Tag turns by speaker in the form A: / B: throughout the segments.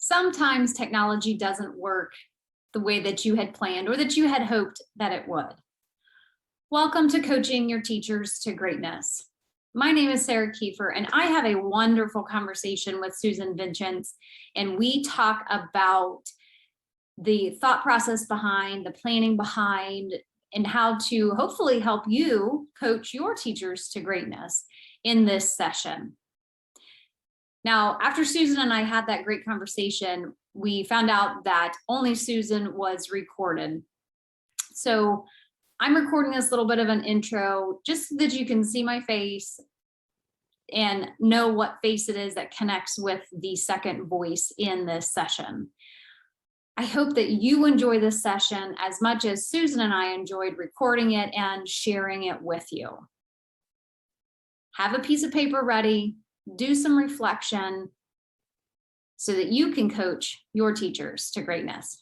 A: sometimes technology doesn't work the way that you had planned or that you had hoped that it would. Welcome to Coaching Your Teachers to Greatness. My name is Sarah Kiefer, and I have a wonderful conversation with Susan Vincentz, and we talk about the thought process behind, the planning behind, and how to hopefully help you coach your teachers to greatness in this session. Now, after Susan and I had that great conversation, we found out that only Susan was recorded. So I'm recording this little bit of an intro just so that you can see my face and know what face it is that connects with the second voice in this session. I hope that you enjoy this session as much as Susan and I enjoyed recording it and sharing it with you. Have a piece of paper ready, do some reflection so that you can coach your teachers to greatness.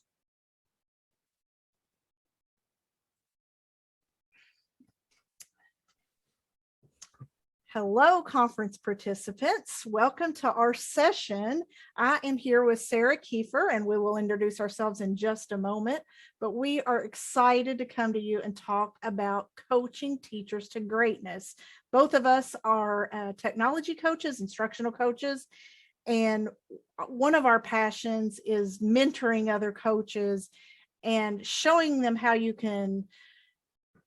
B: Hello, conference participants. Welcome to our session. I am here with Sarah Kiefer, and we will introduce ourselves in just a moment, but we are excited to come to you and talk about coaching teachers to greatness. Both of us are technology coaches, instructional coaches, and one of our passions is mentoring other coaches and showing them how you can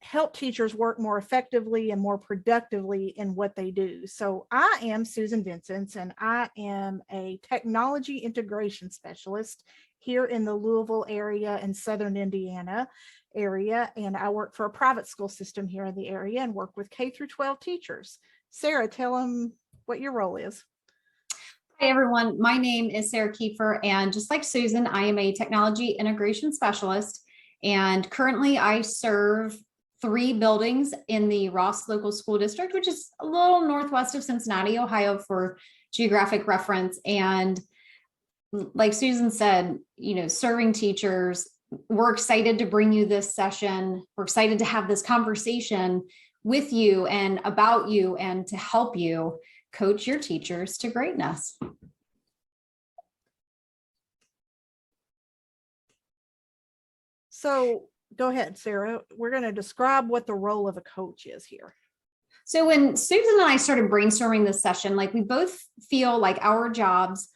B: help teachers work more effectively and more productively in what they do. So I am Susan Vincentz, and I am a technology integration specialist here in the Louisville area and Southern Indiana area. And I work for a private school system here in the area and work with K through 12 teachers. Sarah, tell them what your role is.
A: Hi, everyone. My name is Sarah Kiefer, and just like Susan, I am a technology integration specialist. And currently I serve 3 buildings in the Ross Local School District, which is a little northwest of Cincinnati, Ohio, for geographic reference. And like Susan said, serving teachers, we're excited to bring you this session. We're excited to have this conversation with you and about you and to help you coach your teachers to greatness.
B: So go ahead, Sarah. We're going to describe what the role of a coach is here.
A: So when Susan and I started brainstorming this session, we both feel like our jobs,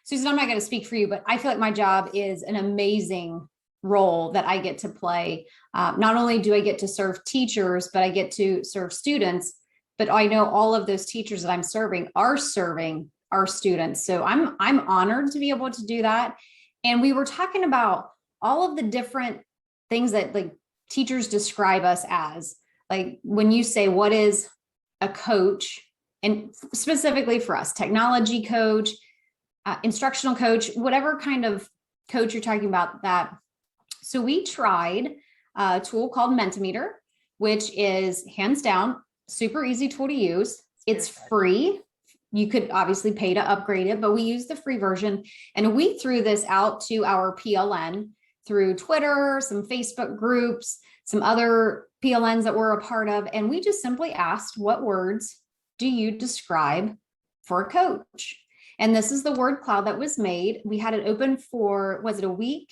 A: Susan, I'm not going to speak for you, but I feel like my job is an amazing role that I get to play. Not only do I get to serve teachers, but I get to serve students, but I know all of those teachers that I'm serving are serving our students. So I'm honored to be able to do that. And we were talking about all of the different things that teachers describe us as. When you say, what is a coach? And specifically for us, technology coach, instructional coach, whatever kind of coach you're talking about that. So we tried a tool called Mentimeter, which is hands down, super easy tool to use. It's free. You could obviously pay to upgrade it, but we use the free version. And we threw this out to our PLN through Twitter, some Facebook groups, some other PLNs that we're a part of. And we just simply asked, what words do you describe for a coach? And this is the word cloud that was made. We had it open for, was it a week?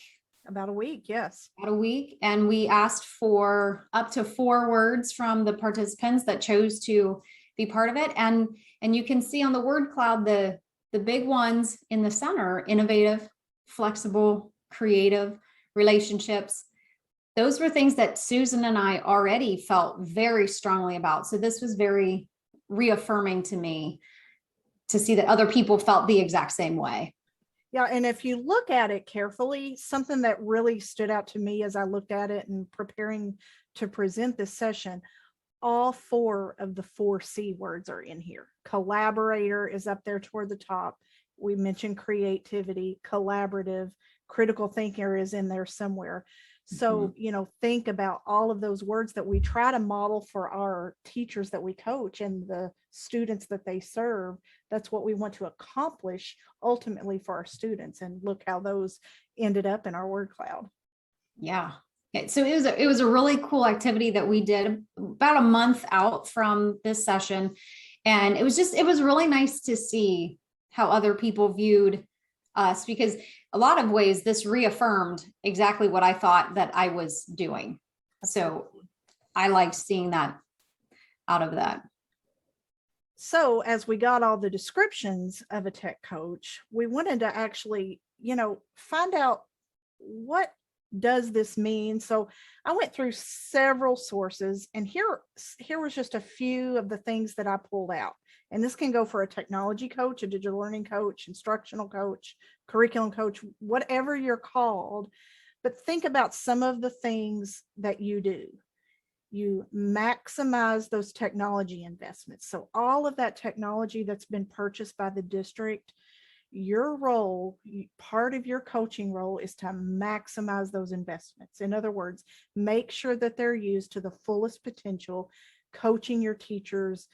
B: About a week, yes.
A: About a week. And we asked for up to 4 words from the participants that chose to be part of it. And you can see on the word cloud, the big ones in the center: innovative, flexible, creative, relationships. Those were things that Susan and I already felt very strongly about. So this was very reaffirming to me to see that other people felt the exact same way.
B: Yeah, and if you look at it carefully, something that really stood out to me as I looked at it and preparing to present this session, all 4 of the 4 C words are in here. Collaborator is up there toward the top. We mentioned creativity, collaborative, critical thinker is in there somewhere. So, think about all of those words that we try to model for our teachers that we coach and the students that they serve. That's what we want to accomplish ultimately for our students. And look how those ended up in our word cloud.
A: Yeah. So it was a really cool activity that we did about a month out from this session. And it was really nice to see how other people viewed us, because a lot of ways this reaffirmed exactly what I thought that I was doing. So I liked seeing that out of that.
B: So as we got all the descriptions of a tech coach, we wanted to actually, find out what does this mean. So I went through several sources, and here was just a few of the things that I pulled out. And this can go for a technology coach, a digital learning coach, instructional coach, curriculum coach, whatever you're called. But think about some of the things that you do. You maximize those technology investments. So all of that technology that's been purchased by the district, your role, part of your coaching role, is to maximize those investments. In other words, make sure that they're used to the fullest potential, coaching your teachers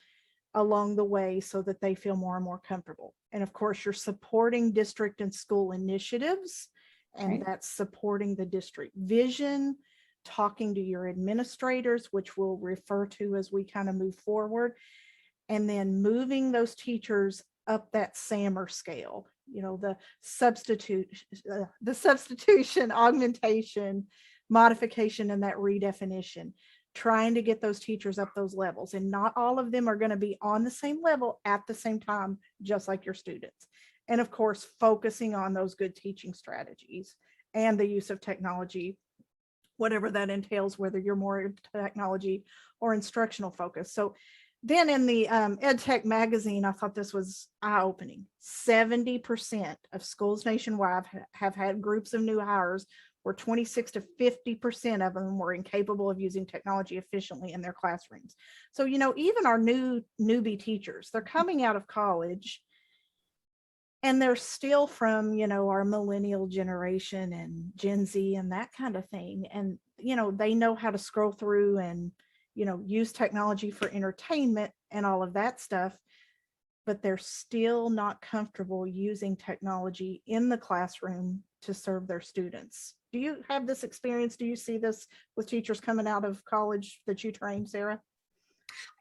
B: along the way so that they feel more and more comfortable. And of course, you're supporting district and school initiatives, and
A: Right.
B: that's supporting the district vision, talking to your administrators, which we'll refer to as we kind of move forward, and then moving those teachers up that SAMR scale, the substitution, augmentation, modification, and that redefinition, trying to get those teachers up those levels. And not all of them are going to be on the same level at the same time, just like your students. And of course, focusing on those good teaching strategies and the use of technology, whatever that entails, whether you're more technology or instructional focus. So then in the EdTech magazine, I thought this was eye-opening. 70% of schools nationwide have had groups of new hires where 26 to 50% of them were incapable of using technology efficiently in their classrooms. So, even our newbie teachers, they're coming out of college and they're still from, our millennial generation and Gen Z and that kind of thing. And, they know how to scroll through and, use technology for entertainment and all of that stuff, but they're still not comfortable using technology in the classroom to serve their students. Do you have this experience? Do you see this with teachers coming out of college that you train, Sarah?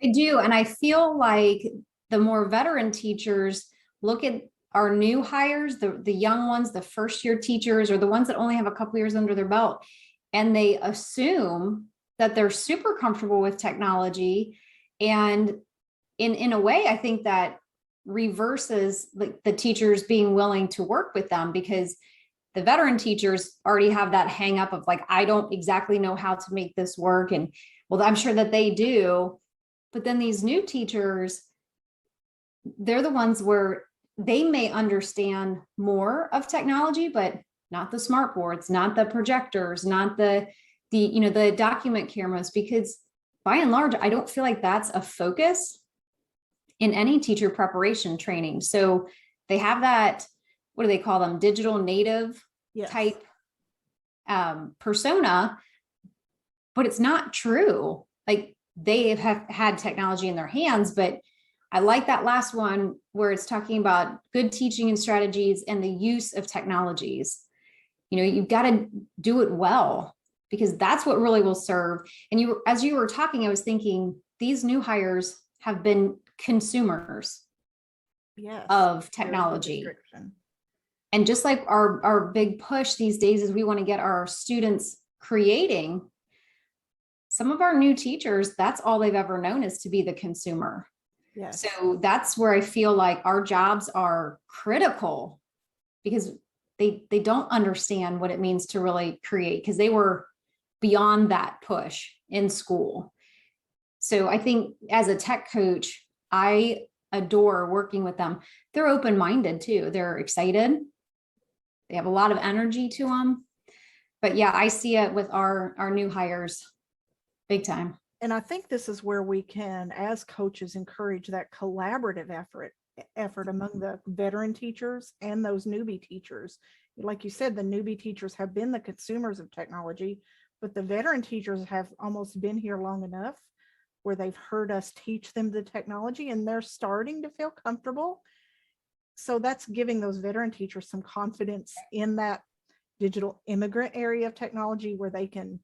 A: I do. And I feel like the more veteran teachers look at our new hires, the young ones, the first year teachers, or the ones that only have a couple years under their belt, and they assume that they're super comfortable with technology. And in a way, I think that reverses like the teachers being willing to work with them, because the veteran teachers already have that hang up of like, I don't exactly know how to make this work. And well, I'm sure that they do. But then these new teachers, they're the ones where they may understand more of technology, but not the smart boards, not the projectors, not the document cameras, because by and large, I don't feel like that's a focus in any teacher preparation training. So they have that, what do they call them? Digital native type persona, but it's not true. Like they have had technology in their hands, but I like that last one where it's talking about good teaching and strategies and the use of technologies. You've got to do it well, because that's what really will serve. And as you were talking, I was thinking these new hires have been consumers of technology. And just like our big push these days is we want to get our students creating, some of our new teachers, that's all they've ever known is to be the consumer.
B: Yes.
A: So that's where I feel like our jobs are critical, because they don't understand what it means to really create, because they were beyond that push in school. So I think as a tech coach, I adore working with them. They're open-minded too. They're excited. They have a lot of energy to them. But yeah, I see it with our new hires big time.
B: And I think this is where we can, as coaches, encourage that collaborative effort among the veteran teachers and those newbie teachers. Like you said, the newbie teachers have been the consumers of technology, but the veteran teachers have almost been here long enough where they've heard us teach them the technology and they're starting to feel comfortable. So that's giving those veteran teachers some confidence in that digital immigrant area of technology where they can,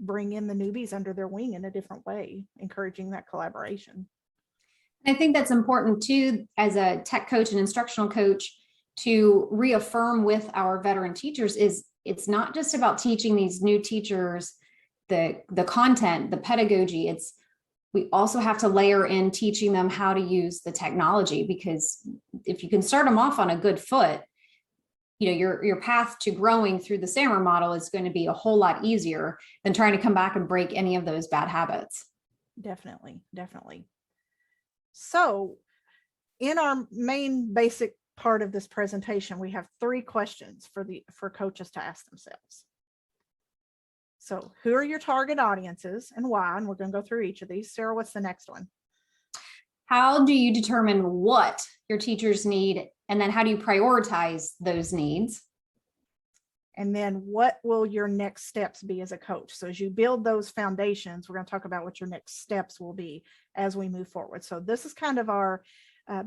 B: bring in the newbies under their wing in a different way, encouraging that collaboration.
A: I think that's important too, as a tech coach and instructional coach. to reaffirm with our veteran teachers is it's not just about teaching these new teachers the content, the pedagogy. We also have to layer in teaching them how to use the technology, because if you can start them off on a good foot, your path to growing through the SAMR model is going to be a whole lot easier than trying to come back and break any of those bad habits.
B: Definitely. So in our main basic part of this presentation, we have 3 questions for coaches to ask themselves. So who are your target audiences and why? And we're going to go through each of these. Sarah, what's the next one?
A: How do you determine what your teachers need? And then how do you prioritize those needs?
B: And then what will your next steps be as a coach? So as you build those foundations, we're going to talk about what your next steps will be as we move forward. So this is kind of our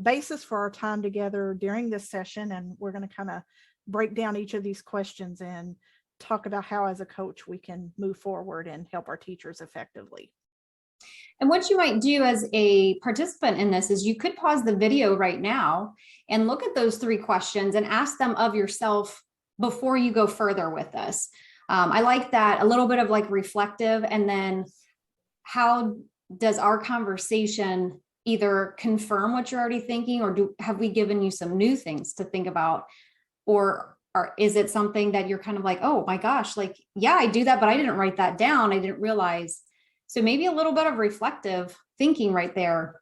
B: basis for our time together during this session. And we're going to kind of break down each of these questions and talk about how as a coach we can move forward and help our teachers effectively.
A: And what you might do as a participant in this is you could pause the video right now and look at those 3 questions and ask them of yourself before you go further with this. I like that, a little bit of like reflective, and then how does our conversation either confirm what you're already thinking, or have we given you some new things to think about, or is it something that you're kind of like, oh my gosh, like, yeah, I do that, but I didn't write that down. I didn't realize. So maybe a little bit of reflective thinking right there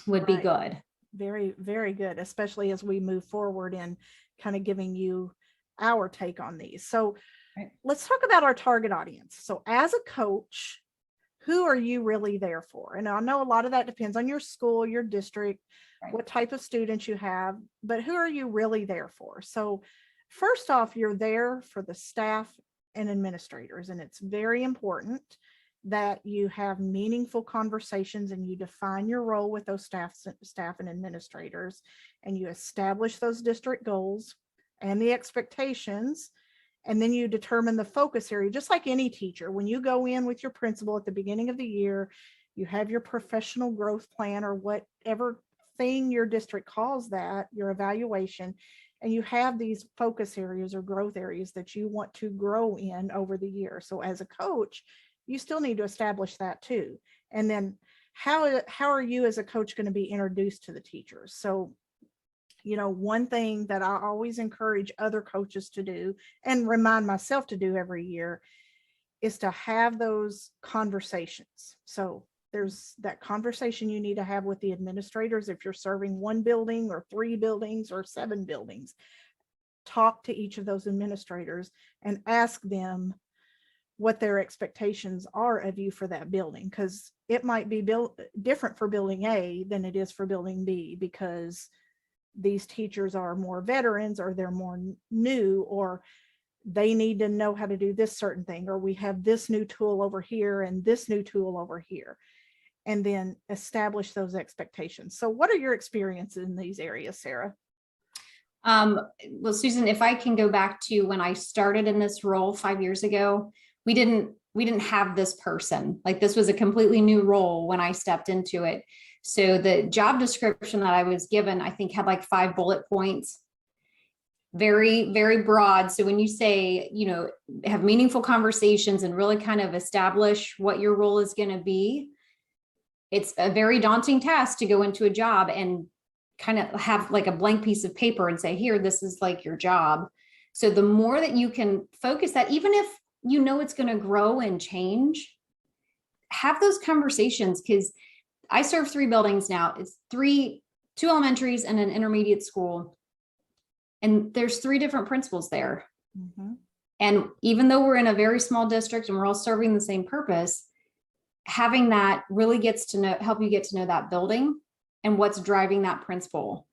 A: would be good.
B: Very, very good, especially as we move forward in kind of giving you our take on these. So let's talk about our target audience. So as a coach, who are you really there for? And I know a lot of that depends on your school, your district, what type of students you have, but who are you really there for? So first off, you're there for the staff and administrators, and it's very important that you have meaningful conversations and you define your role with those staff and administrators, and you establish those district goals and the expectations, and then you determine the focus area. Just like any teacher, when you go in with your principal at the beginning of the year, you have your professional growth plan, or whatever thing your district calls that, your evaluation, and you have these focus areas or growth areas that you want to grow in over the year. So as a coach, you still need to establish that too. And then how are you as a coach going to be introduced to the teachers? So, one thing that I always encourage other coaches to do and remind myself to do every year is to have those conversations. So there's that conversation you need to have with the administrators. If you're serving 1 building or 3 buildings or 7 buildings, talk to each of those administrators and ask them what their expectations are of you for that building, because it might be different for building A than it is for building B, because these teachers are more veterans, or they're more new, or they need to know how to do this certain thing, or we have this new tool over here and this new tool over here, and then establish those expectations. So what are your experiences in these areas, Sarah?
A: Well, Susan, if I can go back to when I started in this role 5 years ago, we didn't have this person. Like, this was a completely new role when I stepped into it. So the job description that I was given, I think, had like 5 bullet points, very, very broad. So when you say, have meaningful conversations and really kind of establish what your role is going to be, it's a very daunting task to go into a job and kind of have like a blank piece of paper and say, here, this is like your job. So the more that you can focus that, even if it's going to grow and change, have those conversations, because I serve 3 buildings now. It's 2 elementaries and an intermediate school. And there's 3 different principals there. Mm-hmm. And even though we're in a very small district and we're all serving the same purpose, having that really help you get to know that building and what's driving that principal,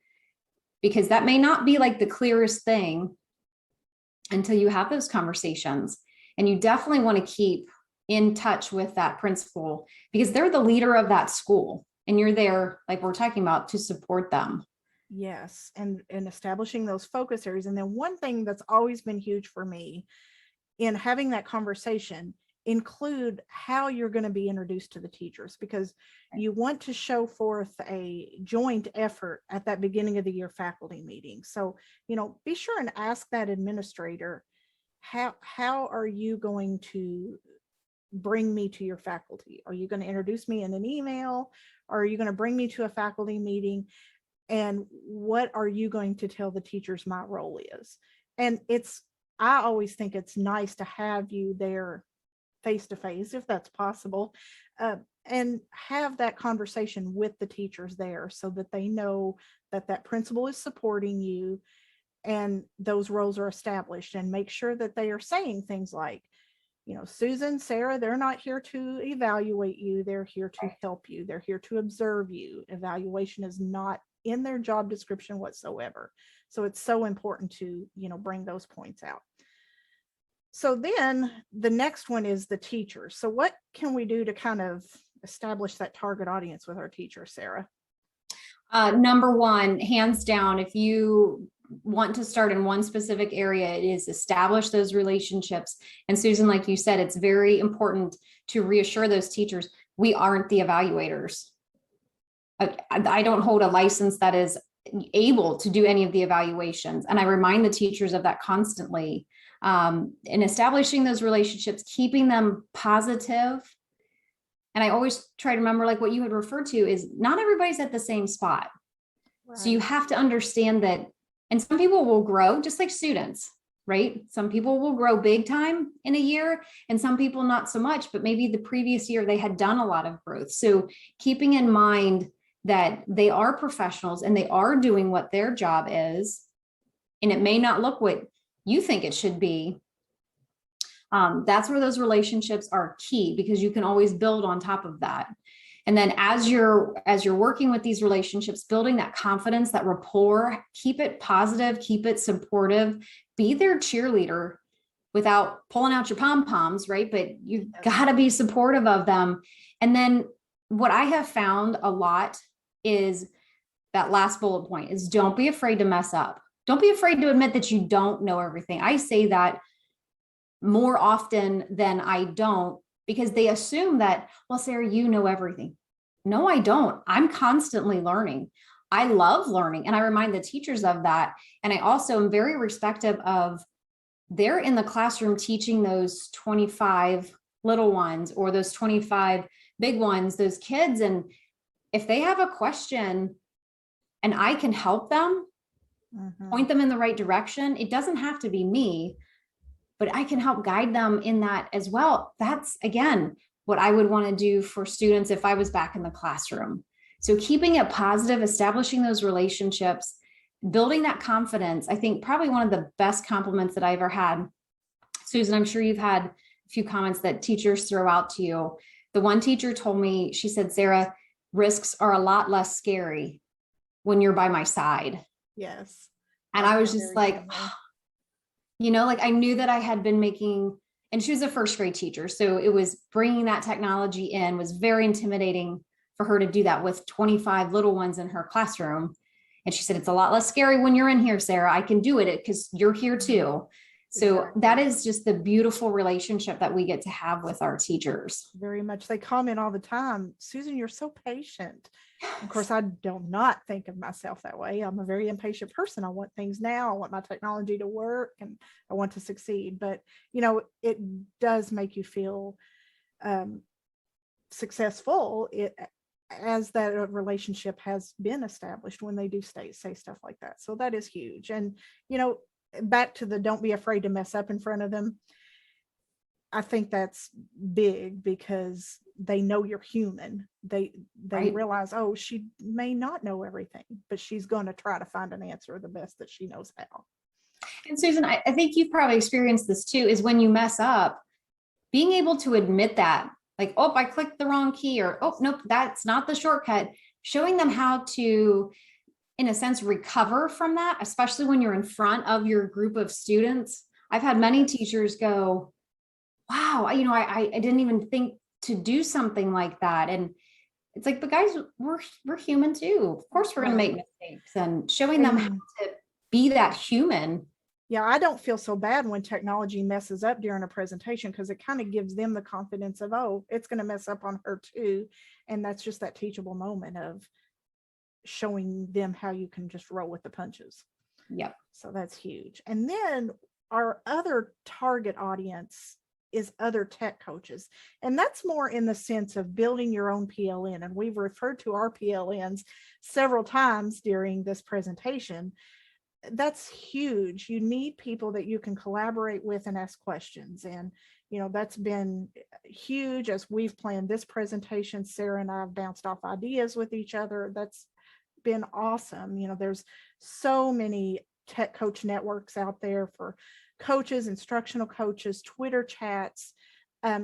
A: because that may not be like the clearest thing until you have those conversations. And you definitely want to keep in touch with that principal, because they're the leader of that school and you're there, like we're talking about, to support them.
B: Yes. And establishing those focus areas. And then one thing that's always been huge for me in having that conversation include how you're going to be introduced to the teachers, because you want to show forth a joint effort at that beginning of the year faculty meeting. So, be sure and ask that administrator, how are you going to bring me to your faculty? Are you going to introduce me in an email? Or are you going to bring me to a faculty meeting? And what are you going to tell the teachers my role is? And I always think it's nice to have you there face to face, if that's possible, and have that conversation with the teachers there, so that they know that principal is supporting you and those roles are established, and make sure that they are saying things like, Susan, Sarah, they're not here to evaluate you. They're here to help you. They're here to observe you. Evaluation is not in their job description whatsoever. So it's so important to, bring those points out. So then the next one is the teachers. So what can we do to kind of establish that target audience with our teachers, Sarah?
A: Number one, hands down, if you want to start in one specific area, it is establish those relationships. And Susan, like you said, it's very important to reassure those teachers, we aren't the evaluators. I don't hold a license that is able to do any of the evaluations. And I remind the teachers of that constantly. In establishing those relationships, keeping them positive. And I always try to remember, like what you had referred to, is not everybody's at the same spot. Right. So you have to understand that, and some people will grow just like students, right? Some people will grow big time in a year and some people not so much, but maybe the previous year they had done a lot of growth. So keeping in mind that they are professionals and they are doing what their job is, and it may not look what you think it should be. That's where those relationships are key, because you can always build on top of that. And then as you're working with these relationships, building that confidence, that rapport, keep it positive, keep it supportive, be their cheerleader without pulling out your pom-poms, right? But you've got to be supportive of them. And then what I have found a lot is that last bullet point is, don't be afraid to mess up. Don't be afraid to admit that you don't know everything. I say that more often than I don't, because they assume that, well, Sarah, you know everything. No, I don't. I'm constantly learning. I love learning. And I remind the teachers of that. And I also am very respectful of, they're in the classroom teaching those 25 little ones or those 25 big ones, those kids. And if they have a question and I can help them, point them in the right direction, it doesn't have to be me, but I can help guide them in that as well. That's, again, what I would want to do for students if I was back in the classroom. So keeping it positive, establishing those relationships, building that confidence. I think probably one of the best compliments that I ever had, Susan, I'm sure you've had a few comments that teachers throw out to you. The one teacher told me, she said, Sarah, risks are a lot less scary when you're by my side.
B: Yes.
A: And I was just like, like I knew that I had been making, and she was a first grade teacher. So it was bringing that technology in was very intimidating for her to do that with 25 little ones in her classroom. And she said, it's a lot less scary when you're in here, Sarah. I can do it because you're here too. So exactly. That is just the beautiful relationship that we get to have with our teachers.
B: Very much. They comment all the time, Susan, you're so patient. Of course, I do not think of myself that way. I'm a very impatient person. I want things now. I want my technology to work and I want to succeed. But, it does make you feel successful as that relationship has been established when they do say stuff like that. So that is huge. And, back to the don't be afraid to mess up in front of them. I think that's big because they know you're human. They right. realize, oh, she may not know everything, but she's going to try to find an answer the best that she knows how.
A: And Susan, I think you've probably experienced this too, is when you mess up, being able to admit that, like, oh, I clicked the wrong key, or, oh, nope, that's not the shortcut, showing them how to, in a sense, recover from that, especially when you're in front of your group of students. I've had many teachers go, wow, I didn't even think to do something like that. And it's like, but guys, we're human too. Of course, we're going to make mistakes, and showing them how to be that human
B: Yeah, I don't feel so bad when technology messes up during a presentation, because it kind of gives them the confidence of, oh, it's going to mess up on her too. And that's just that teachable moment of showing them how you can just roll with the punches.
A: Yep.
B: So that's huge. And then our other target audience is other tech coaches. And that's more in the sense of building your own PLN. And we've referred to our PLNs several times during this presentation. That's huge. You need people that you can collaborate with and ask questions. And, that's been huge as we've planned this presentation. Sarah and I have bounced off ideas with each other. That's been awesome. There's so many tech coach networks out there for coaches, instructional coaches, Twitter chats.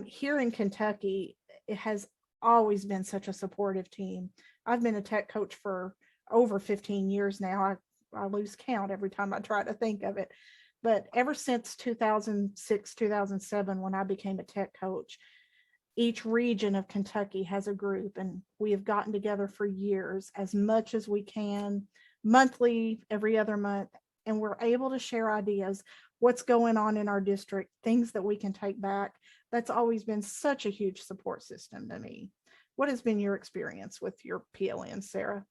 B: Here in Kentucky, it has always been such a supportive team. I've been a tech coach for over 15 years now. I lose count every time I try to think of it. But ever since 2006, 2007, when I became a tech coach, each region of Kentucky has a group, and we have gotten together for years, as much as we can, monthly, every other month, and we're able to share ideas, what's going on in our district, things that we can take back. That's always been such a huge support system to me. What has been your experience with your PLN, Sarah?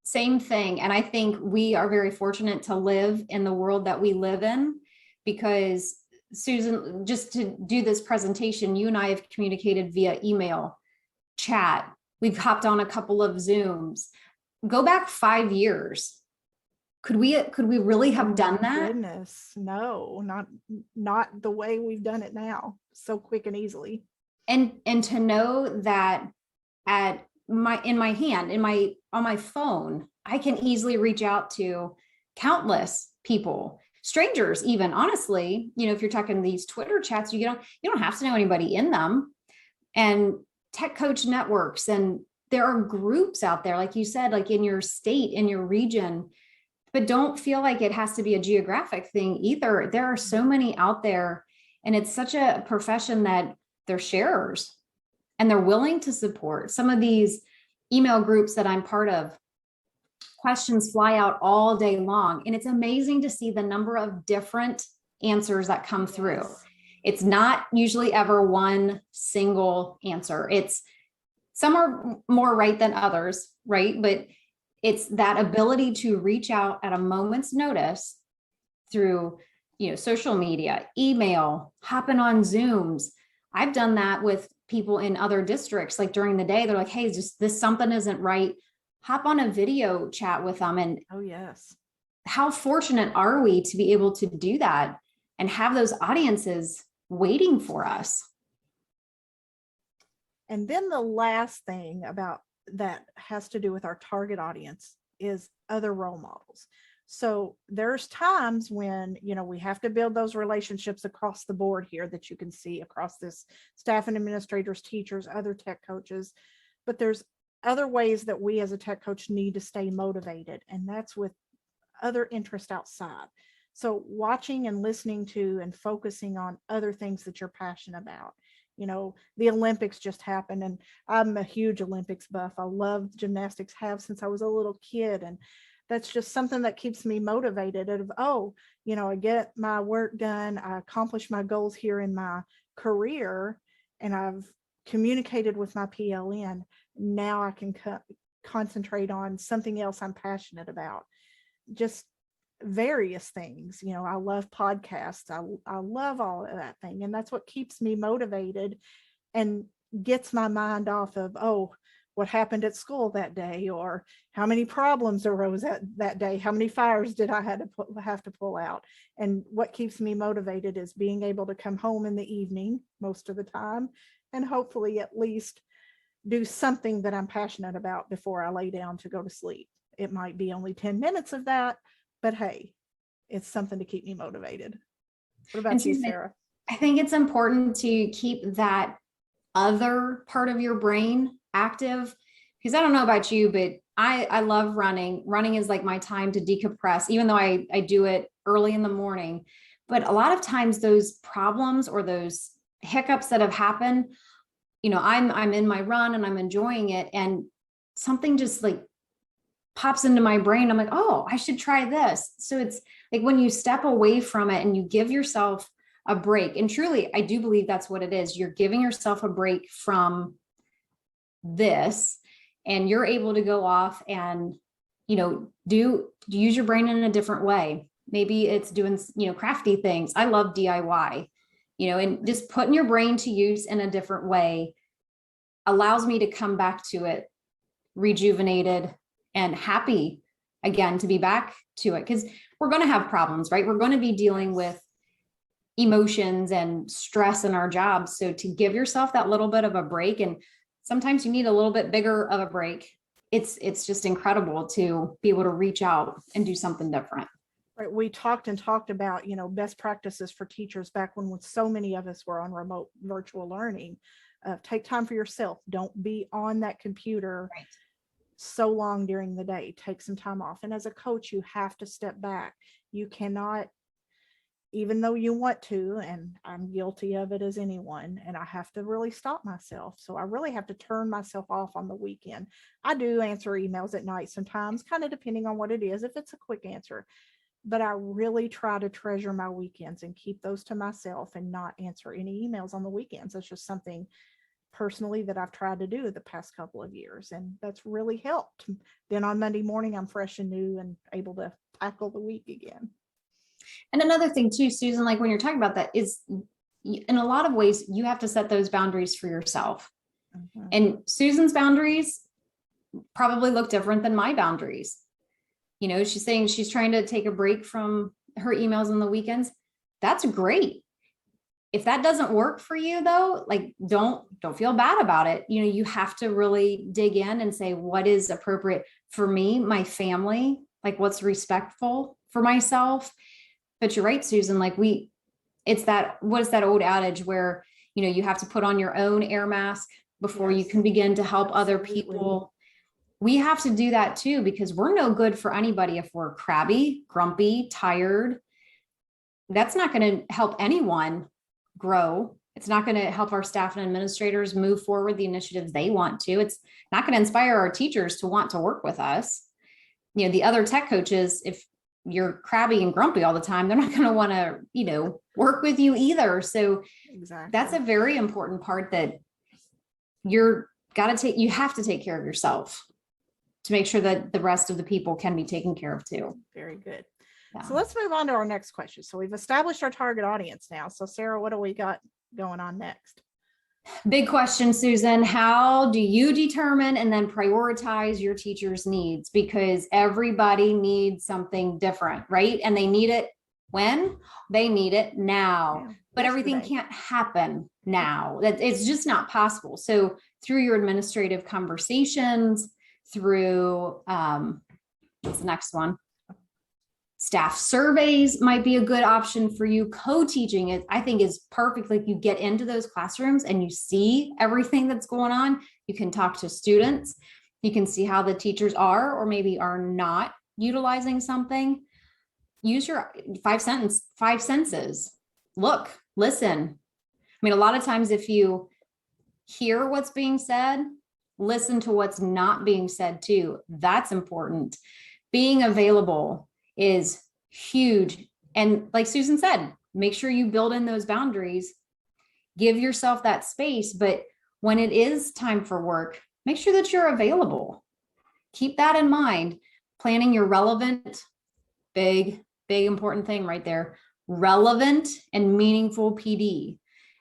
A: Same thing. And I think we are very fortunate to live in the world that we live in, because Susan, just to do this presentation, you and I have communicated via email, chat. We've hopped on a couple of Zooms. Go back 5 years. Could we really have done that?
B: Goodness, no, not the way we've done it now, so quick and easily.
A: And to know that on my phone, I can easily reach out to countless people, strangers, even, honestly. If you're talking these Twitter chats, you don't have to know anybody in them. And tech coach networks, and there are groups out there, like you said, like in your state, in your region, but don't feel like it has to be a geographic thing either. There are so many out there, and it's such a profession that they're sharers and they're willing to support. Some of these email groups that I'm part of, questions fly out all day long. And it's amazing to see the number of different answers that come through. It's not usually ever one single answer. Some are more right than others, right? But it's that ability to reach out at a moment's notice through, social media, email, hopping on Zooms. I've done that with people in other districts. Like during the day, they're like, hey, just this, something isn't right. Hop on a video chat with them. And
B: oh yes,
A: how fortunate are we to be able to do that and have those audiences waiting for us?
B: And then the last thing about that has to do with our target audience is other role models. So there's times when, we have to build those relationships across the board here that you can see across this staff and administrators, teachers, other tech coaches. But there's other ways that we as a tech coach need to stay motivated, and that's with other interest outside. So watching and listening to and focusing on other things that you're passionate about. The Olympics just happened, and I'm a huge Olympics buff. I love gymnastics, have since I was a little kid. And that's just something that keeps me motivated of, I get my work done. I accomplish my goals here in my career, and I've communicated with my PLN. Now I can concentrate on something else I'm passionate about. Just various things. I love podcasts. I love all of that thing. And that's what keeps me motivated and gets my mind off of, what happened at school that day, or how many problems arose that day, how many fires did I have to pull out. And what keeps me motivated is being able to come home in the evening most of the time, and hopefully at least do something that I'm passionate about before I lay down to go to sleep. It might be only 10 minutes of that, but hey, it's something to keep me motivated. What about you, Sarah?
A: I think it's important to keep that other part of your brain active, because I don't know about you, but I love running. Running is like my time to decompress, even though I do it early in the morning. But a lot of times those problems or those hiccups that have happened, I'm in my run and I'm enjoying it, and something just like pops into my brain. I'm like, oh, I should try this. So it's like when you step away from it and you give yourself a break, and truly, I do believe that's what it is. You're giving yourself a break from this, and you're able to go off and, use your brain in a different way. Maybe it's doing, crafty things. I love DIY, and just putting your brain to use in a different way allows me to come back to it rejuvenated and happy again to be back to it. Because we're going to have problems, right? We're going to be dealing with emotions and stress in our jobs. So to give yourself that little bit of a break, and sometimes you need a little bit bigger of a break, it's just incredible to be able to reach out and do something different.
B: Right. We talked about, best practices for teachers back when so many of us were on remote virtual learning. Take time for yourself. Don't be on that computer so long during the day. Take some time off. And as a coach, you have to step back. You cannot, even though you want to, and I'm guilty of it as anyone, and I have to really stop myself. So I really have to turn myself off on the weekend. I do answer emails at night sometimes, kind of depending on what it is, if it's a quick answer. But I really try to treasure my weekends and keep those to myself and not answer any emails on the weekends. It's just something personally that I've tried to do the past couple of years, and that's really helped. Then on Monday morning, I'm fresh and new and able to tackle the week again.
A: And another thing too, Susan, like when you're talking about that, is in a lot of ways, you have to set those boundaries for yourself. Mm-hmm. And Susan's boundaries probably look different than my boundaries. She's saying she's trying to take a break from her emails on the weekends. That's great. If that doesn't work for you though, like don't feel bad about it. You have to really dig in and say, what is appropriate for me, my family, like what's respectful for myself. But you're right, Susan, like it's that, what is that old adage where, you have to put on your own air mask before you can begin to help other people. We have to do that too, because we're no good for anybody if we're crabby, grumpy, tired. That's not going to help anyone grow. It's not going to help our staff and administrators move forward the initiatives they want to. It's not going to inspire our teachers to want to work with us. The other tech coaches, if you're crabby and grumpy all the time, they're not going to want to, work with you either. So that's a very important part that you have to take care of yourself to make sure that the rest of the people can be taken care of too.
B: Very good. Yeah. So let's move on to our next question. So we've established our target audience now. So Sarah, what do we got going on next?
A: Big question, Susan. How do you determine and then prioritize your teachers' needs? Because everybody needs something different, right? And they need it when? They need it now. Yeah. But everything can't happen now. It's just not possible. So through your administrative conversations, through what's the next one? Staff surveys might be a good option for you. Co-teaching it, I think, is perfect. Like you get into those classrooms and you see everything that's going on. You can talk to students. You can see how the teachers are or maybe are not utilizing something. Use your five senses. Look, listen. I mean, a lot of times if you hear what's being said, listen to what's not being said too. That's important. Being available is huge. And like Susan said, make sure you build in those boundaries, give yourself that space. But when it is time for work, make sure that you're available. Keep that in mind. Planning your relevant, big important thing right there. Relevant and meaningful PD.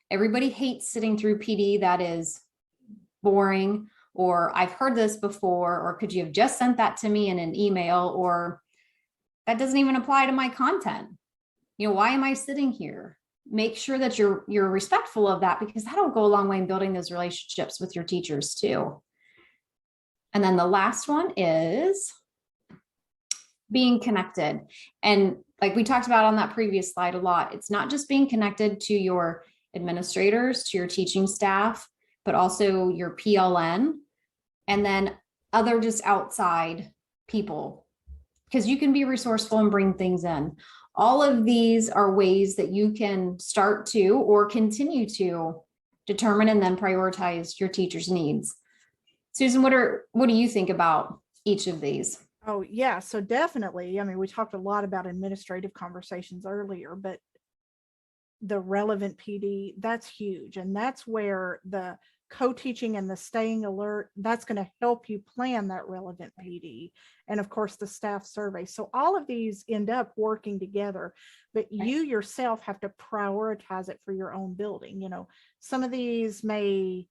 A: Everybody hates sitting through PD that is boring, or I've heard this before, or could you have just sent that to me in an email, or that doesn't even apply to my content. Why am I sitting here? Make sure that you're respectful of that, because that'll go a long way in building those relationships with your teachers too. And then the last one is being connected. And like we talked about on that previous slide a lot, it's not just being connected to your administrators, to your teaching staff, but also your PLN, and then other just outside people, because you can be resourceful and bring things in. All of these are ways that you can start to or continue to determine and then prioritize your teacher's needs. Susan, what do you think about each of these?
B: Oh, yeah. So definitely. I mean, we talked a lot about administrative conversations earlier, but the relevant PD, that's huge. And that's where the co-teaching and the staying alert, that's going to help you plan that relevant PD. And of course, the staff survey. So all of these end up working together, but you yourself have to prioritize it for your own building. Some of these may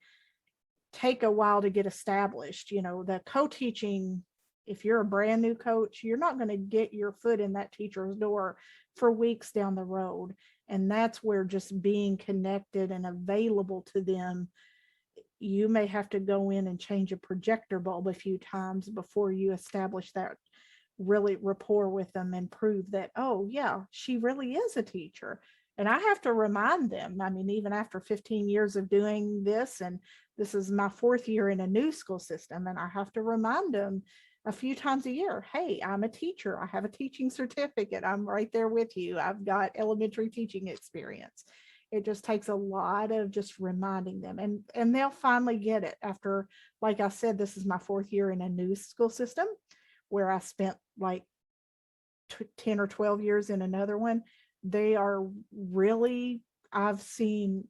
B: take a while to get established. The co-teaching, if you're a brand new coach, you're not going to get your foot in that teacher's door for weeks down the road. And that's where just being connected and available to them, you may have to go in and change a projector bulb a few times before you establish that really rapport with them and prove that, oh yeah, she really is a teacher. And I have to remind them, I mean, even after 15 years of doing this, and this is my 4th year in a new school system, and I have to remind them a few times a year, hey, I'm a teacher. I have a teaching certificate. I'm right there with you. I've got elementary teaching experience. It just takes a lot of just reminding them, and they'll finally get it after, like I said, this is my 4th year in a new school system where I spent like 10 or 12 years in another one. They are really, I've seen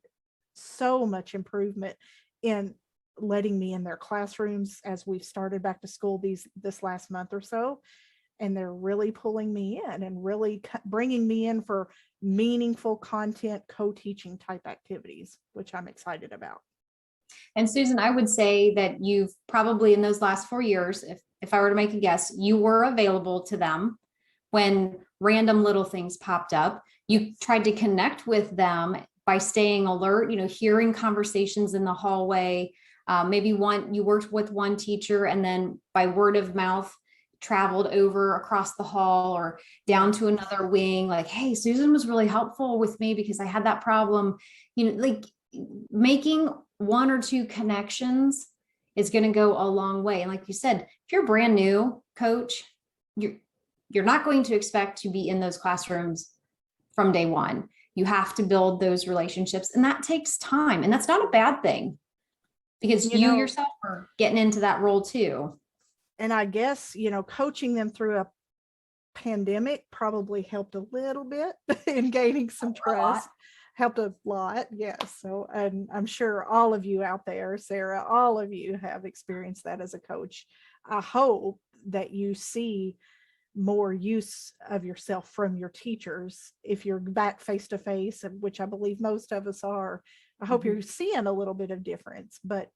B: so much improvement in letting me in their classrooms as we've started back to school this last month or so. And they're really pulling me in and really bringing me in for meaningful content, co-teaching type activities, which I'm excited about.
A: And Susan, I would say that you've probably in those last 4 years, if I were to make a guess, you were available to them when random little things popped up. You tried to connect with them by staying alert, hearing conversations in the hallway. Maybe you worked with one teacher and then by word of mouth traveled over across the hall or down to another wing, like, hey, Susan was really helpful with me because I had that problem. Like making 1 or 2 connections is going to go a long way. And like you said, if you're a brand new coach, you're not going to expect to be in those classrooms from day one. You have to build those relationships, and that takes time. And that's not a bad thing because you yourself are getting into that role too.
B: And I guess, coaching them through a pandemic probably helped a little bit in gaining some trust. Helped a lot. Yes. So, and I'm sure all of you out there, Sarah, all of you have experienced that as a coach. I hope that you see more use of yourself from your teachers if you're back face to face, which I believe most of us are. I hope you're seeing a little bit of difference, but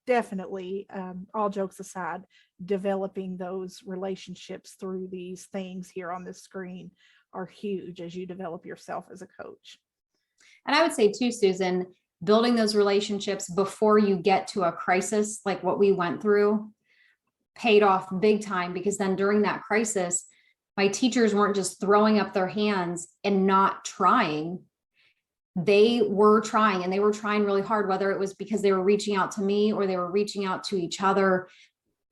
B: definitely, all jokes aside, developing those relationships through these things here on this screen are huge as you develop yourself as a coach.
A: And I would say too, Susan, building those relationships before you get to a crisis like what we went through paid off big time, because then during that crisis, my teachers weren't just throwing up their hands and not trying. They were trying, and they were trying really hard, whether it was because they were reaching out to me or they were reaching out to each other.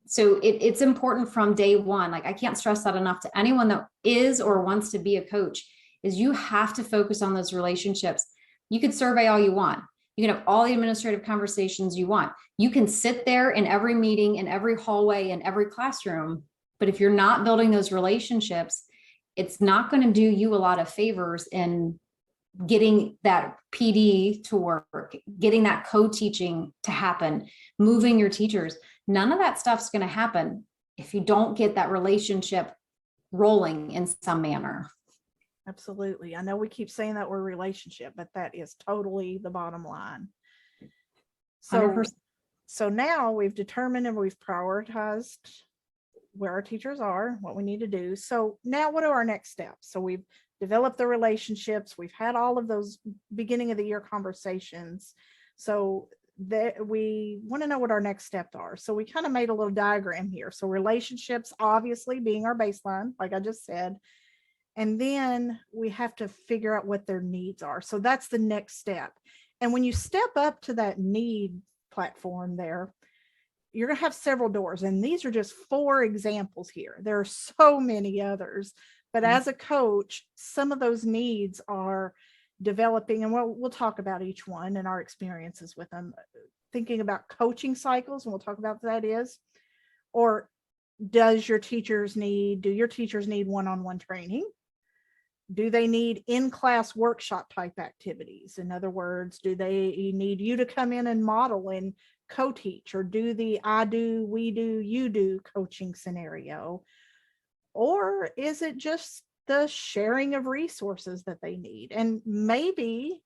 A: So it's important from day one. Like, I can't stress that enough to anyone that is or wants to be a coach, is you have to focus on those relationships. You could survey all you want. You can have all the administrative conversations you want. You can sit there in every meeting, in every hallway, in every classroom. But if you're not building those relationships, it's not going to do you a lot of favors in getting that PD to work, getting that co-teaching to happen, moving your teachers. None of that stuff's going to happen if you don't get that relationship rolling in some manner.
B: Absolutely. I know we keep saying that word relationship, but that is totally the bottom line. So,
A: 100%.
B: So now we've determined and we've prioritized where our teachers are, what we need to do. So now what are our next steps? So we've developed the relationships. We've had all of those beginning of the year conversations. So that we want to know what our next steps are. So we kind of made a little diagram here. So relationships, obviously being our baseline, like I just said. And then we have to figure out what their needs are. So that's the next step. And when you step up to that need platform there, you're going to have several doors. And these are just 4 examples here. There are so many others. But as a coach, some of those needs are developing, and we'll talk about each one and our experiences with them. Thinking about coaching cycles, and we'll talk about what that is, or do your teachers need one-on-one training? Do they need in-class workshop type activities? In other words, do they need you to come in and model and co-teach, or do the I do, we do, you do coaching scenario? Or is it just the sharing of resources that they need? And maybe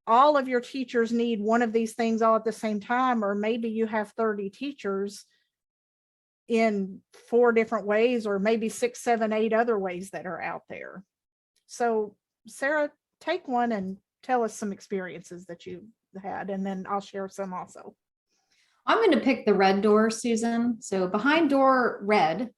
B: all of your teachers need one of these things all at the same time, or maybe you have 30 teachers in 4 different ways, or maybe 6, 7, 8 other ways that are out there. So Sarah, take one and tell us some experiences that you had, and then I'll share some also.
A: I'm going to pick the red door, Susan. So behind door red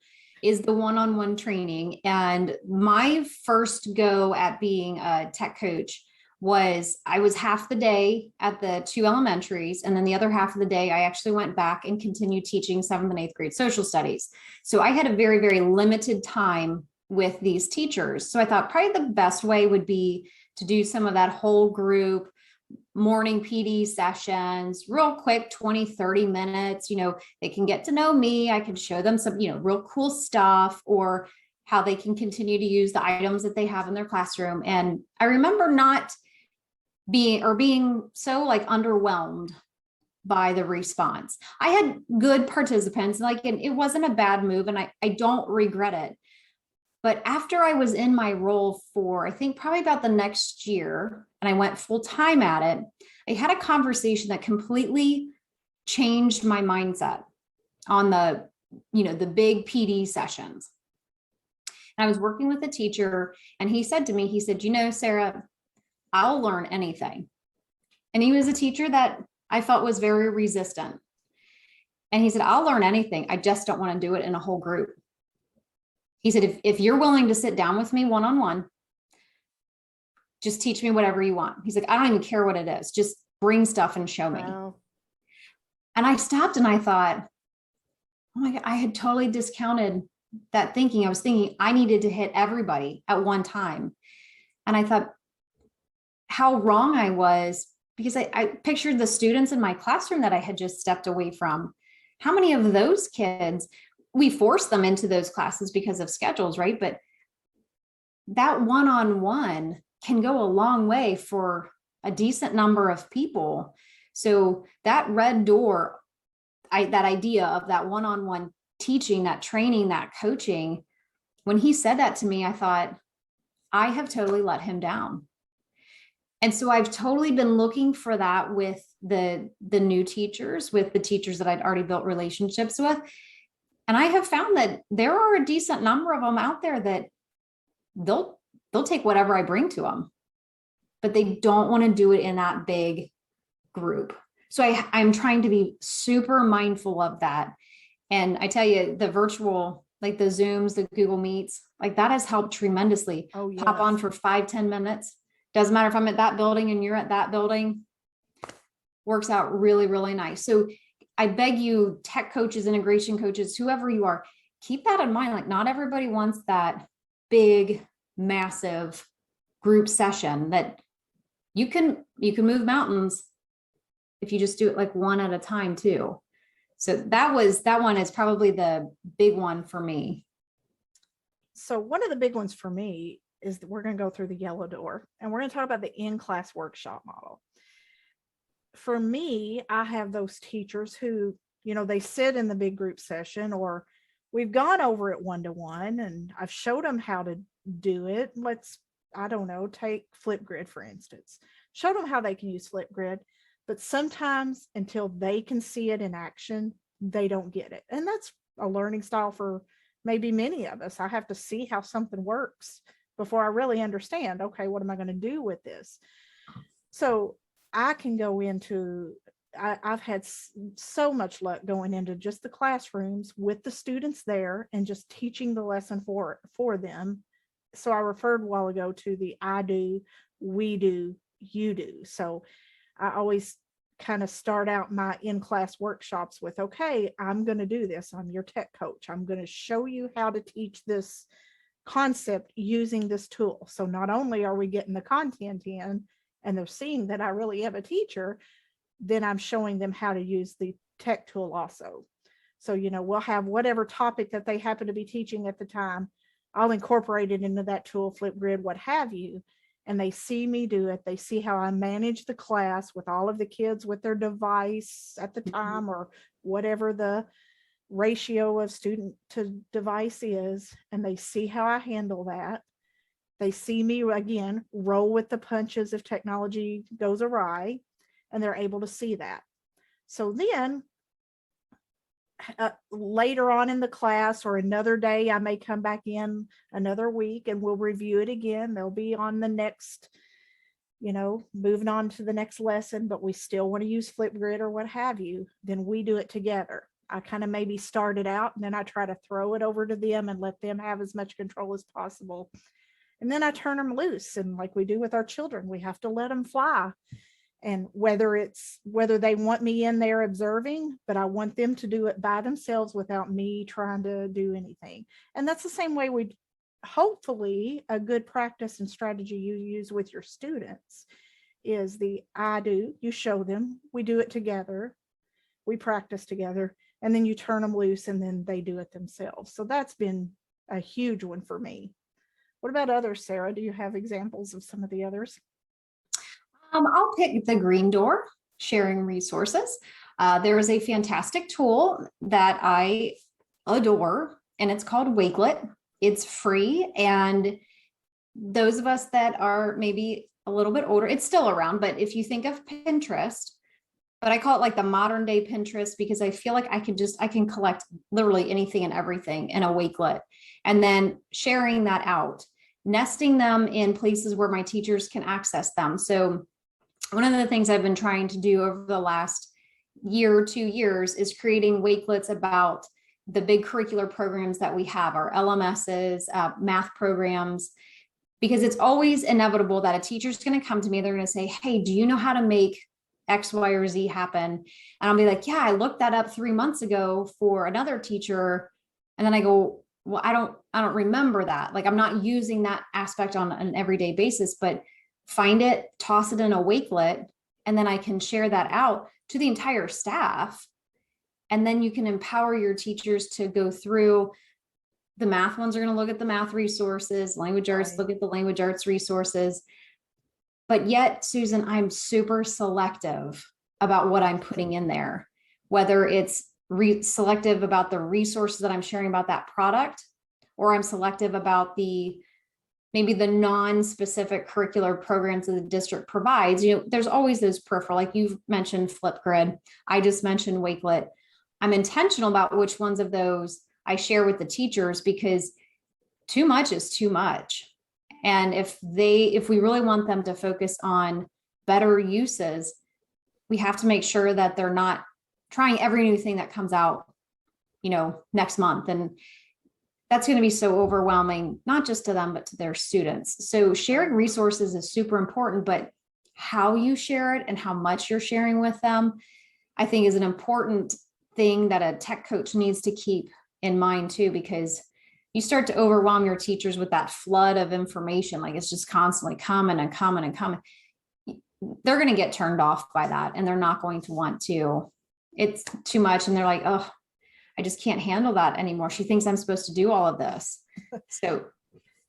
A: is the one-on-one training. And my first go at being a tech coach was I was half the day at the 2 elementaries, and then the other half of the day I actually went back and continued teaching 7th and 8th grade social studies. So I had a very, very limited time with these teachers. So I thought probably the best way would be to do some of that whole group morning PD sessions, real quick, 20, 30 minutes. They can get to know me. I can show them some, real cool stuff, or how they can continue to use the items that they have in their classroom. And I remember not being so like underwhelmed by the response. I had good participants, and it wasn't a bad move, and I don't regret it. But after I was in my role for, I think probably about the next year, and I went full time at it, I had a conversation that completely changed my mindset on the big PD sessions. And I was working with a teacher, and he said to me, he said, Sarah, I'll learn anything. And he was a teacher that I felt was very resistant. And he said, I'll learn anything. I just don't want to do it in a whole group. He said, if you're willing to sit down with me one-on-one, just teach me whatever you want. He's like, I don't even care what it is. Just bring stuff and show me.
B: Wow.
A: And I stopped and I thought, oh my God, I had totally discounted that thinking. I was thinking I needed to hit everybody at one time. And I thought how wrong I was, because I pictured the students in my classroom that I had just stepped away from. How many of those kids, we force them into those classes because of schedules, right? But that one-on-one can go a long way for a decent number of people. So that red door, that idea of that one-on-one teaching, that training, that coaching, when he said that to me, I thought, I have totally let him down. And so I've totally been looking for that with the new teachers, with the teachers that I'd already built relationships with. And I have found that there are a decent number of them out there that they'll take whatever I bring to them, but they don't want to do it in that big group. So I'm trying to be super mindful of that. And I tell you, the virtual, like the Zooms, the Google Meets, like that has helped tremendously.
B: Oh, yes.
A: Pop on for 5-10 minutes. Doesn't matter if I'm at that building and you're at that building. Works out really, really nice. So I beg you, tech coaches, integration coaches, whoever you are, keep that in mind. Like not everybody wants that big, massive group session that you can move mountains if you just do it like one at a time too. So that one is probably the big one for me.
B: So one of the big ones for me is that we're going to go through the yellow door, and we're going to talk about the in-class workshop model. For me, I have those teachers who, they sit in the big group session, or we've gone over it one-to-one and I've showed them how to do it. Take Flipgrid, for instance, show them how they can use Flipgrid, but sometimes until they can see it in action, they don't get it. And that's a learning style for maybe many of us. I have to see how something works before I really understand, okay, what am I going to do with this? So I can go into, I've had so much luck going into just the classrooms with the students there and just teaching the lesson for them. So I referred a while ago to the I do, we do, you do. So I always kind of start out my in-class workshops with, okay, I'm going to do this. I'm your tech coach. I'm going to show you how to teach this concept using this tool. So not only are we getting the content in and they're seeing that I really am a teacher, then I'm showing them how to use the tech tool also. So, we'll have whatever topic that they happen to be teaching at the time. I'll incorporate it into that tool, Flipgrid, what have you. And they see me do it. They see how I manage the class with all of the kids with their device at the time, or whatever the ratio of student to device is. And they see how I handle that. They see me, again, roll with the punches if technology goes awry, and they're able to see that. So then later on in the class, or another day, I may come back in another week and we'll review it again. They'll be on the next, moving on to the next lesson, but we still want to use Flipgrid or what have you. Then we do it together. I kind of maybe start it out, and then I try to throw it over to them and let them have as much control as possible. And then I turn them loose. And like we do with our children, we have to let them fly. And whether they want me in there observing, but I want them to do it by themselves without me trying to do anything. And that's the same way hopefully a good practice and strategy you use with your students is I do, you show them, we do it together, we practice together, and then you turn them loose and then they do it themselves. So that's been a huge one for me. What about others, Sarah? Do you have examples of some of the others?
A: I'll pick the green door, sharing resources. There is a fantastic tool that I adore, and it's called Wakelet. It's free, and those of us that are maybe a little bit older, it's still around, but if you think of Pinterest, but I call it like the modern day Pinterest, because I feel like I can collect literally anything and everything in a Wakelet, and then sharing that out, nesting them in places where my teachers can access them. So one of the things I've been trying to do over the last year or 2 years is creating Wakelets about the big curricular programs that we have, our LMSs, math programs, because it's always inevitable that a teacher's going to come to me. They're going to say, hey, do you know how to make X, Y, or Z happen? And I'll be like, yeah, I looked that up 3 months ago for another teacher. And then I go, well, I don't remember that. Like, I'm not using that aspect on an everyday basis, but find it, toss it in a Wakelet, and then I can share that out to the entire staff. And then you can empower your teachers to go through. The math ones are going to look at the math resources, language arts, look at the language arts resources. But yet, Susan, I'm super selective about what I'm putting in there, whether it's selective about the resources that I'm sharing about that product, or I'm selective about maybe the non-specific curricular programs that the district provides. There's always those peripheral, like you've mentioned Flipgrid. I just mentioned Wakelet. I'm intentional about which ones of those I share with the teachers, because too much is too much. And if we really want them to focus on better uses, we have to make sure that they're not trying every new thing that comes out, next month. And that's going to be so overwhelming, not just to them, but to their students. So sharing resources is super important, but how you share it and how much you're sharing with them, I think, is an important thing that a tech coach needs to keep in mind too, because you start to overwhelm your teachers with that flood of information. Like, it's just constantly coming and coming and coming. They're going to get turned off by that, and they're not going to want to. It's too much. And they're like, oh, I just can't handle that anymore. She thinks I'm supposed to do all of this. So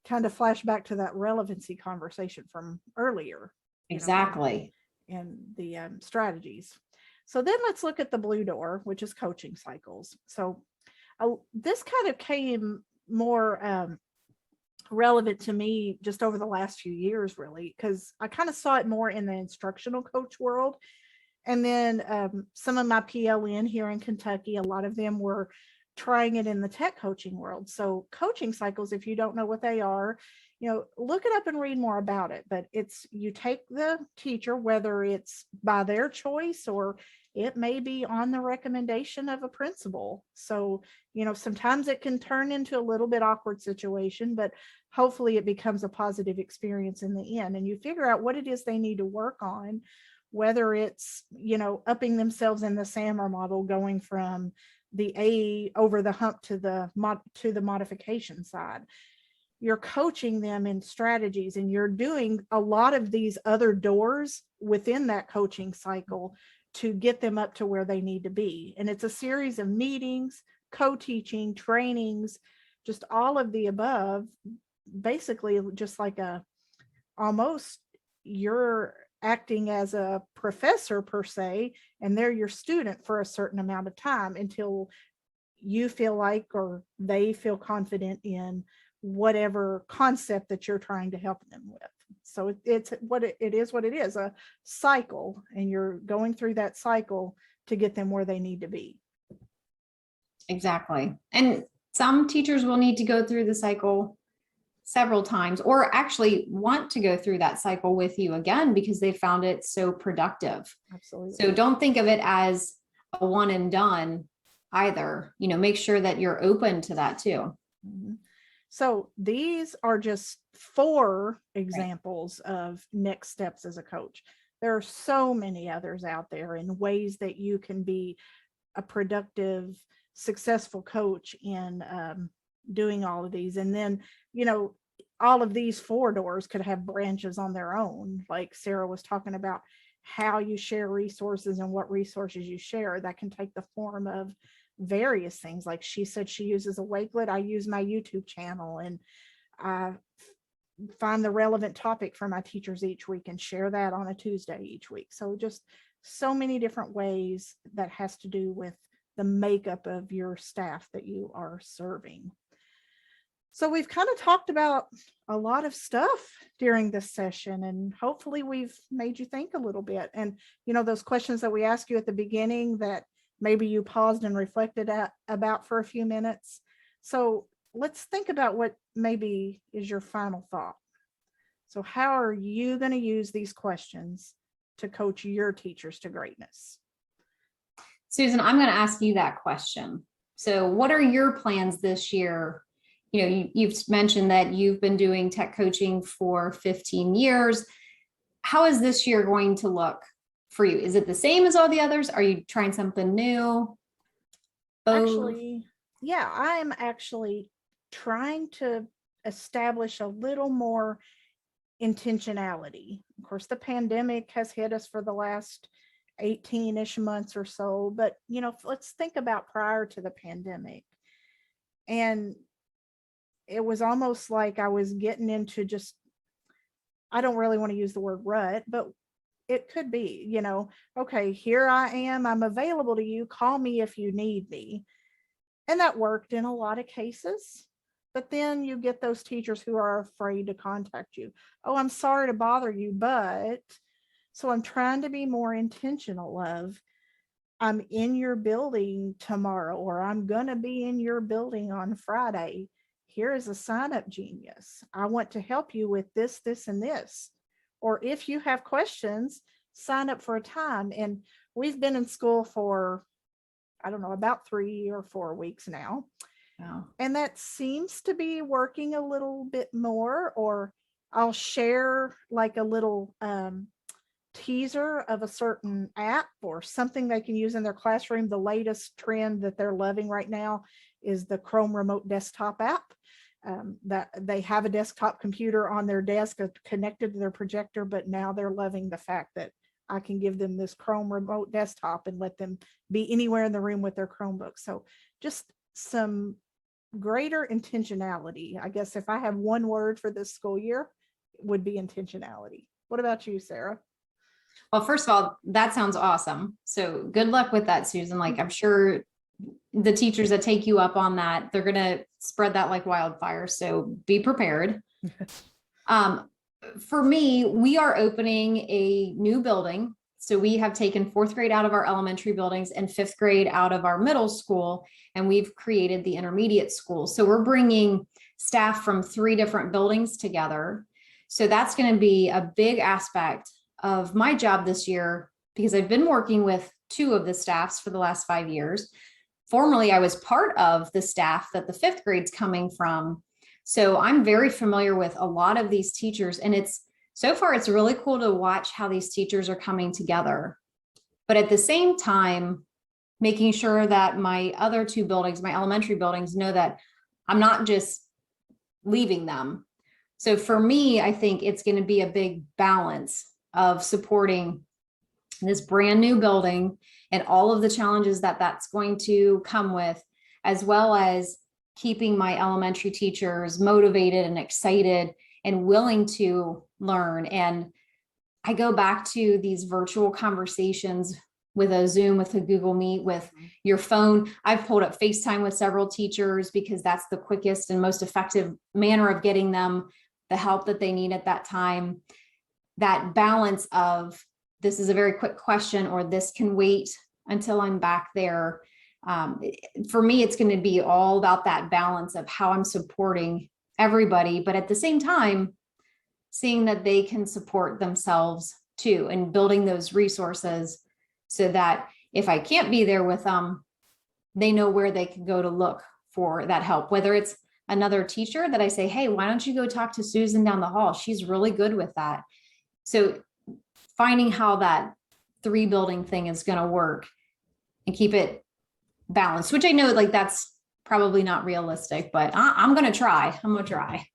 B: kind of flash back to that relevancy conversation from earlier.
A: Exactly.
B: And the strategies. So then let's look at the blue door, which is coaching cycles. So this kind of came more relevant to me just over the last few years, really, because I kind of saw it more in the instructional coach world. And then some of my PLN here in Kentucky, a lot of them were trying it in the tech coaching world. So coaching cycles, if you don't know what they are, look it up and read more about it. But you take the teacher, whether it's by their choice or it may be on the recommendation of a principal. So, sometimes it can turn into a little bit awkward situation, but hopefully it becomes a positive experience in the end. And you figure out what it is they need to work on, whether it's, upping themselves in the SAMR model, going from the A over the hump to the modification side. You're coaching them in strategies, and you're doing a lot of these other doors within that coaching cycle to get them up to where they need to be. And it's a series of meetings, co-teaching, trainings, just all of the above, basically just like almost you're acting as a professor per se, and they're your student for a certain amount of time until you feel like, or they feel confident in whatever concept that you're trying to help them with. So it's what it is, a cycle, and you're going through that cycle to get them where they need to be.
A: Exactly. And some teachers will need to go through the cycle several times, or actually want to go through that cycle with you again because they found it so productive.
B: Absolutely.
A: So don't think of it as a one and done either. Make sure that you're open to that too.
B: Mm-hmm. So these are just 4 examples of next steps as a coach. There are so many others out there in ways that you can be a productive, successful coach in doing all of these. And then, all of these 4 doors could have branches on their own. Like Sarah was talking about how you share resources and what resources you share. That can take the form of various things. Like she said, she uses a Wakelet. I use my YouTube channel, and I find the relevant topic for my teachers each week and share that on a Tuesday each week. So just so many different ways that has to do with the makeup of your staff that you are serving. So we've kind of talked about a lot of stuff during this session, and hopefully we've made you think a little bit. And, those questions that we asked you at the beginning that maybe you paused and reflected about for a few minutes. So let's think about what maybe is your final thought. So how are you going to use these questions to coach your teachers to greatness?
A: Susan, I'm going to ask you that question. So what are your plans this year? You've mentioned that you've been doing tech coaching for 15 years. How is this year going to look for you? Is it the same as all the others? Are you trying something new?
B: Actually, yeah, I'm actually trying to establish a little more intentionality. Of course, the pandemic has hit us for the last 18-ish months or so, but let's think about prior to the pandemic. And it was almost like I was getting into just, I don't really want to use the word rut, but it could be, okay, here I am, I'm available to you, call me if you need me. And that worked in a lot of cases. But then you get those teachers who are afraid to contact you. Oh, I'm sorry to bother you, but. So I'm trying to be more intentional of, I'm in your building tomorrow, or I'm going to be in your building on Friday. Here is a sign up genius. I want to help you with this, this, and this. Or if you have questions, sign up for a time. And we've been in school for, I don't know, about 3 or 4 weeks now.
A: Wow.
B: And that seems to be working a little bit more. Or I'll share like a little teaser of a certain app or something they can use in their classroom. The latest trend that they're loving right now is the Chrome Remote Desktop app. That they have a desktop computer on their desk connected to their projector, but now they're loving the fact that I can give them this Chrome Remote Desktop and let them be anywhere in the room with their Chromebook. So just some greater intentionality. I guess if I have one word for this school year, it would be intentionality. What about you, Sarah?
A: Well, first of all, that sounds awesome. So good luck with that, Susan. Like, I'm sure the teachers that take you up on that, they're going to spread that like wildfire. So be prepared. For me, we are opening a new building. So we have taken 4th grade out of our elementary buildings and 5th grade out of our middle school, and we've created the intermediate school. So we're bringing staff from 3 different buildings together. So that's going to be a big aspect of my job this year, because I've been working with 2 of the staffs for the last 5 years. Formerly, I was part of the staff that the 5th grade's coming from. So I'm very familiar with a lot of these teachers, and so far it's really cool to watch how these teachers are coming together. But at the same time, making sure that my other 2 buildings, my elementary buildings, know that I'm not just leaving them. So for me, I think it's going to be a big balance of supporting this brand new building and all of the challenges that that's going to come with, as well as keeping my elementary teachers motivated and excited and willing to learn. And I go back to these virtual conversations with a Zoom, with a Google Meet, with your phone. I've pulled up FaceTime with several teachers because that's the quickest and most effective manner of getting them the help that they need at that time. That balance of, this is a very quick question, or this can wait until I'm back there. For me, it's going to be all about that balance of how I'm supporting everybody, but at the same time, seeing that they can support themselves too, and building those resources so that if I can't be there with them, they know where they can go to look for that help. Whether it's another teacher that I say, hey, why don't you go talk to Susan down the hall? She's really good with that. So finding how that 3 building thing is going to work and keep it balanced, which I know like that's probably not realistic, but I'm going to try. I'm going to try.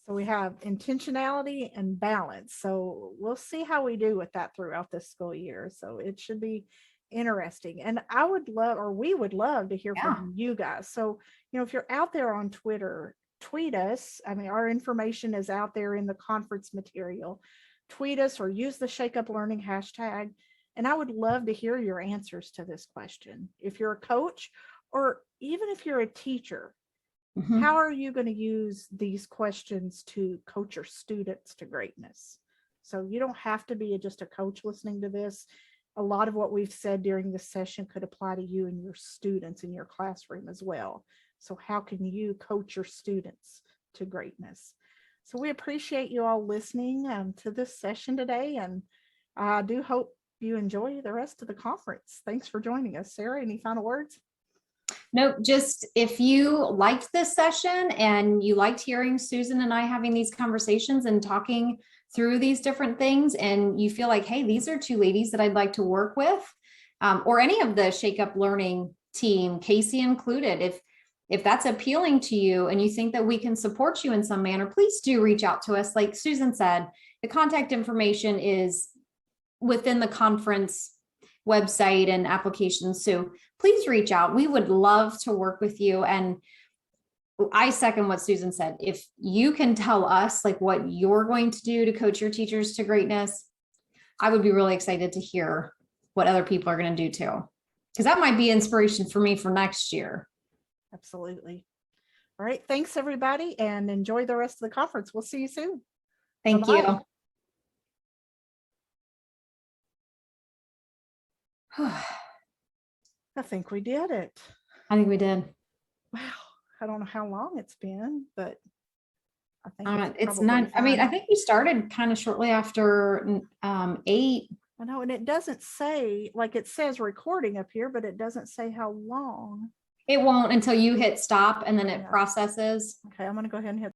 B: So we have intentionality and balance. So we'll see how we do with that throughout this school year. So it should be interesting. And I would love, or we would love to hear from you guys. So, if you're out there on Twitter, tweet us. I mean, our information is out there in the conference material. Tweet us or use the Shake Up Learning hashtag. And I would love to hear your answers to this question. If you're a coach, or even if you're a teacher, how are you going to use these questions to coach your students to greatness? So you don't have to be just a coach listening to this. A lot of what we've said during this session could apply to you and your students in your classroom as well. So how can you coach your students to greatness? So we appreciate you all listening to this session today. And I do hope you enjoy the rest of the conference. Thanks for joining us. Sarah, any final words?
A: Nope. Just if you liked this session and you liked hearing Susan and I having these conversations and talking through these different things, and you feel like, hey, these are 2 ladies that I'd like to work with, or any of the Shake Up Learning team, Casey included, if that's appealing to you and you think that we can support you in some manner, please do reach out to us. Like Susan said, the contact information is within the conference website and applications. So please reach out. We would love to work with you. And I second what Susan said. If you can tell us like what you're going to do to coach your teachers to greatness, I would be really excited to hear what other people are going to do too, because that might be inspiration for me for next year.
B: Absolutely. All right. Thanks, everybody, and enjoy the rest of the conference. We'll see you soon.
A: Thank
B: Bye-bye.
A: you.
B: I think we did it.
A: I think we did.
B: Wow. I don't know how long it's been, but I think
A: it's not, I mean, I think we started kind of shortly after 8.
B: I know, and it doesn't say, like it says recording up here, but it doesn't say how long.
A: It won't until you hit stop and then it processes.
B: Okay, I'm going to go ahead and hit